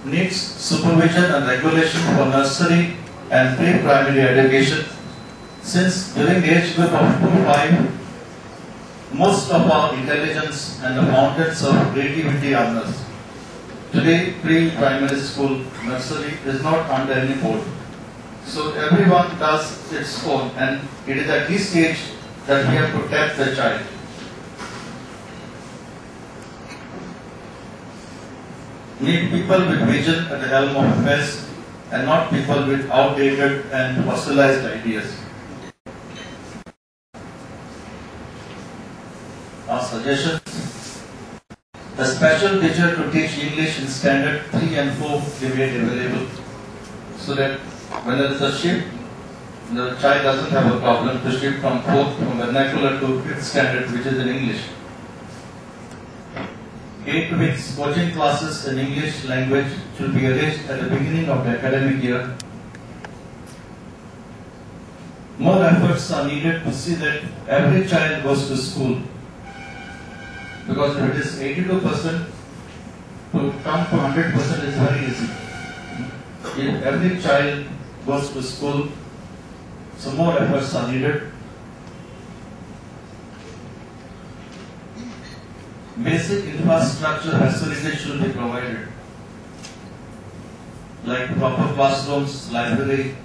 needs supervision and regulation for nursery and pre-primary education, since during the age group of 2 to 5, most of our intelligence and the mountains of creativity are nurse. Today, pre-primary school nursery is not under any board. So everyone does its own, and it is at this stage that we have to tap the child. Need people with vision at the helm of affairs and not people with outdated and fossilized ideas. Our suggestions: a special teacher to teach English in standard 3 and 4 be made available, so that when there is a shift, the child doesn't have a problem to shift from vernacular to 5th standard, which is in English. 8 weeks coaching classes in English language should be arranged at the beginning of the academic year. More efforts are needed to see that every child goes to school, because if it is 82%, to come to 100% is very easy. If every child goes to school, so more efforts are needed. Basic infrastructure facilities should be provided, like proper classrooms, library,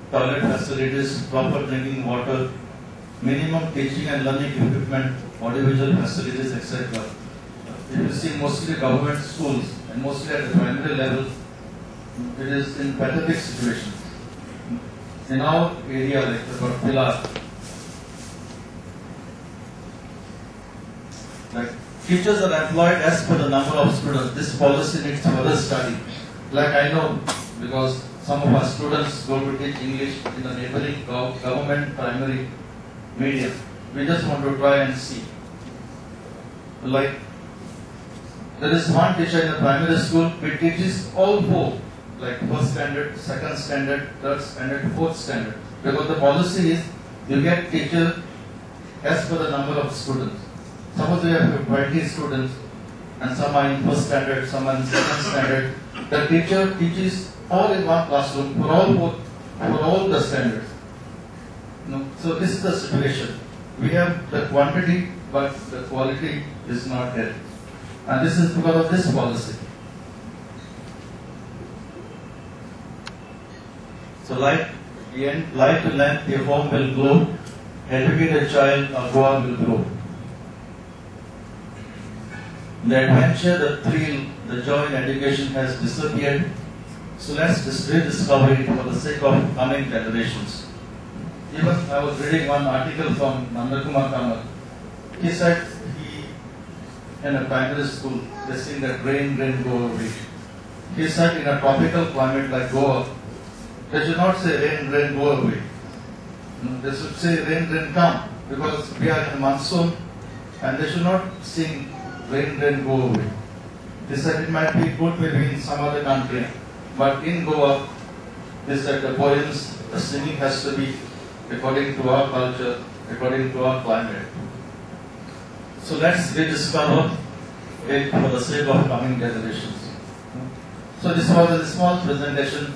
toilet facilities, proper drinking water, minimum teaching and learning equipment, audiovisual facilities, etc. If you see mostly government schools and mostly at the primary level, it is in pathetic situations. In our area, like the Pilar, like teachers are employed as per the number of students. This policy needs further study. Like I know, because some of our students go to teach English in the neighboring government primary medium. We just want to try and see. Like, there is one teacher in the primary school who teaches all 4, like 1st standard, 2nd standard, 3rd standard, 4th standard. Because the policy is, you get teacher as per the number of students. Suppose you have 20 students, and some are in 1st standard, some are in 2nd standard. The teacher teaches all in one classroom for all the standards. So this is the situation. We have the quantity, but the quality is not there. And this is because of this policy. So light to length, your home will glow. Educate a child, a Goa will grow. The adventure, the thrill, the joy in education has disappeared. So let's rediscover it for the sake of coming generations. Even I was reading one article from Nandakumar Kamal. He said in a primary school, they sing that rain, rain, go away. He said in a tropical climate like Goa, they should not say rain, rain, go away. They should say rain, rain, come, because we are in monsoon, and they should not sing rain, rain, go away. They said it might be good maybe in some other country, but in Goa, they said the poems, the singing has to be according to our culture, according to our climate. So let's rediscover it for the sake of coming generations. So this was a small presentation,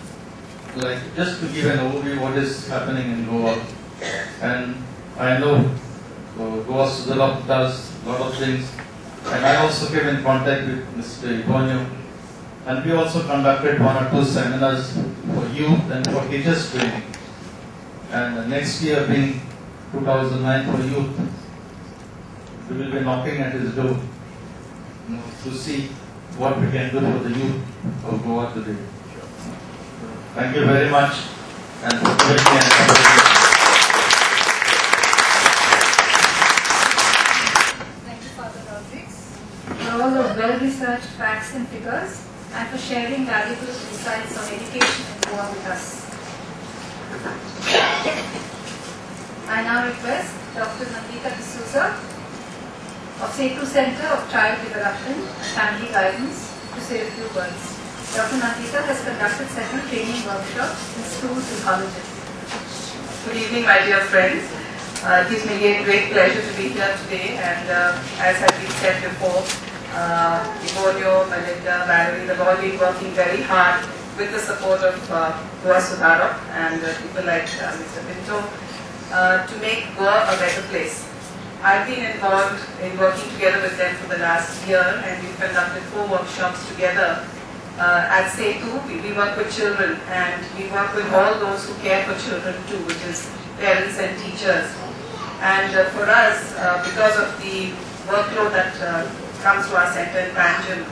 like just to give an overview what is happening in Goa. And I know Goa Sudharop does a lot of things. And I also came in contact with Mr. Ivanyo. And we also conducted 1 or 2 seminars for youth and for teachers training. And the next year being 2009 for youth, we will be knocking at his door to see what we can do for the youth of Goa today. Thank you very much. And for all those well-researched facts and figures, and for sharing valuable insights on education in Goa with us. I now request Dr. Nandita D'Souza of Setu Center of Child Development and Family Guidance to say a few words. Dr. Nandita has conducted several training workshops in schools and colleges. Good evening, my dear friends. It gives me a great pleasure to be here today, and as has been said before, Igonio, Melinda, Valerie, they've all been working very hard with the support of Goa Sudharop and people like Mr. Pinto to make Goa a better place. I've been involved in working together with them for the last year, and we've conducted 4 workshops together. At Setu, we work with children, and we work with all those who care for children too, which is parents and teachers. And for us, because of the workload that comes to our center in Panjim,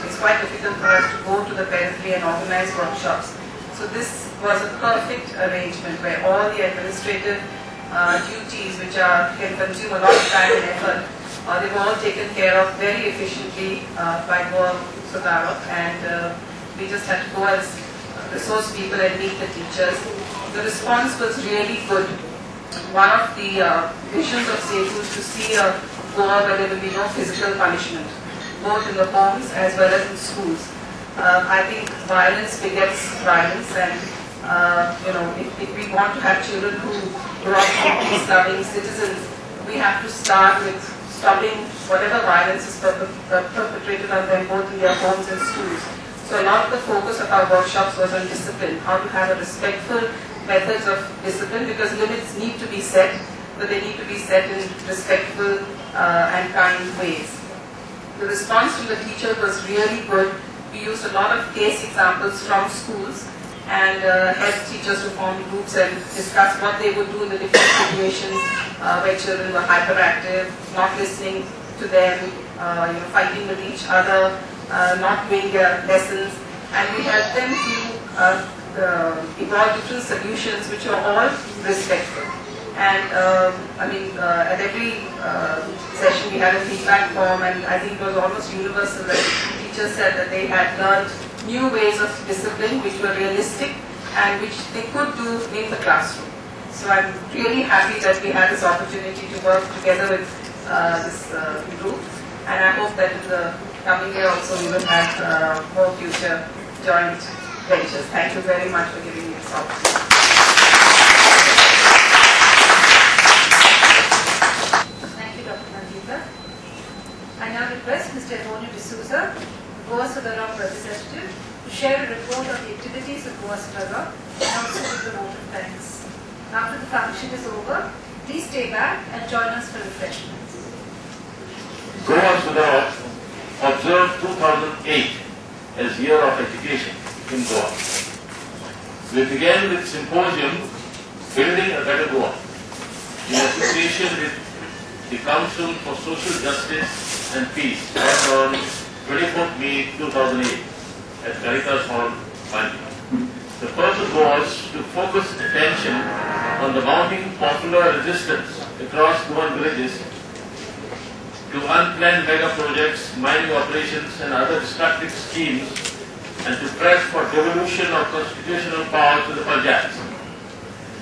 it's quite difficult for us to go to the periphery and organize workshops. So this was a perfect arrangement where all the administrative duties which can consume a lot of time and effort, they were all taken care of very efficiently by Goa Sudharop, and we just had to go as resource people and meet the teachers. The response was really good. One of the visions of Setu is to see a Goa where there will be no physical punishment, both in the homes as well as in schools. I think violence begets violence, and if we want to have children who grow up to be peace-loving citizens, we have to start with stopping whatever violence is perpetrated on them, both in their homes and schools. So a lot of the focus of our workshops was on discipline, how to have a respectful methods of discipline, because limits need to be set, but they need to be set in respectful and kind ways. The response from the teacher was really good. We used a lot of case examples from schools and helped teachers to form groups and discuss what they would do in the different situations where children were hyperactive, not listening to them, fighting with each other, not doing their lessons, and we helped them to evolve different solutions which are all respectful. And at every session we had a feedback form, and I think it was almost universal that teachers said that they had learned new ways of discipline which were realistic and which they could do in the classroom. So I'm really happy that we had this opportunity to work together with this group, and I hope that in the coming year also we will have more future joint ventures. Thank you very much for giving me this opportunity. Thank you, Dr. Nandita. I now request Mr. Igonio D'Souza, Goa Sudharop representative, to share a report on the activities of Goa Sudharop and also give the vote of thanks. After the function is over, please stay back and join us for refreshments. Goa Sudharop observed 2008 as Year of Education in Goa. We began with symposium Building a Better Goa in association with the Council for Social Justice and Peace held on 24th May 2008 at Caritas Hall, Panjim. The purpose was to focus attention on the mounting popular resistance across Goan villages to unplanned mega projects, mining operations and other destructive schemes, and to press for devolution of constitutional power to the Panjabs.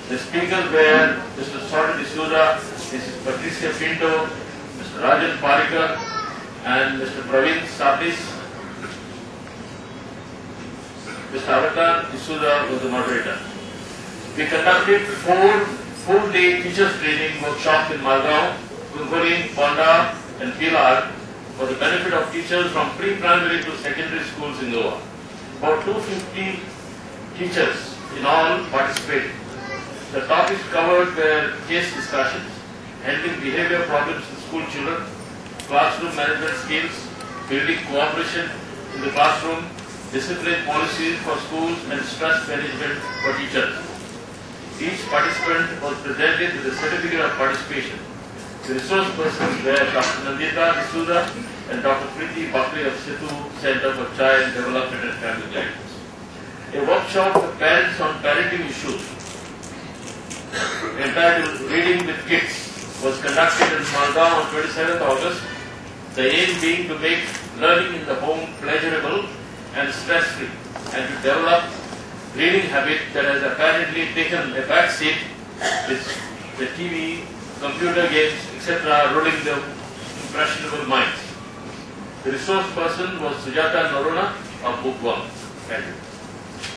The speakers were Mr. Sudharop D'Souza, Mrs. Patricia Pinto, Mr. Rajan Parikar, and Mr. Praveen Sabnis. Mr. Avatar D'Souza was the moderator. We conducted 4 full-day teachers training workshops in Malgaon, Kunguri, Ponda, and Pilar for the benefit of teachers from pre-primary to secondary schools in Goa. About 250 teachers in all participated. The topics covered were case discussions, handling behavior problems in school children, classroom management skills, building cooperation in the classroom, discipline policies for schools, and stress management for teachers. Each participant was presented with a certificate of participation. The resource persons were Dr. Nandita D'Souza and Dr. Priti Bakri of Setu Center for Child Development and Family Guidance. A workshop for parents on parenting issues entitled Reading with Kids was conducted in Malgaon on 27th August, the aim being to make learning in the home pleasurable and stress-free, and to develop reading habit that has apparently taken a back seat with the TV, computer games, etc. ruling the impressionable minds. The resource person was Sujata Naruna of Book 1. Thank you.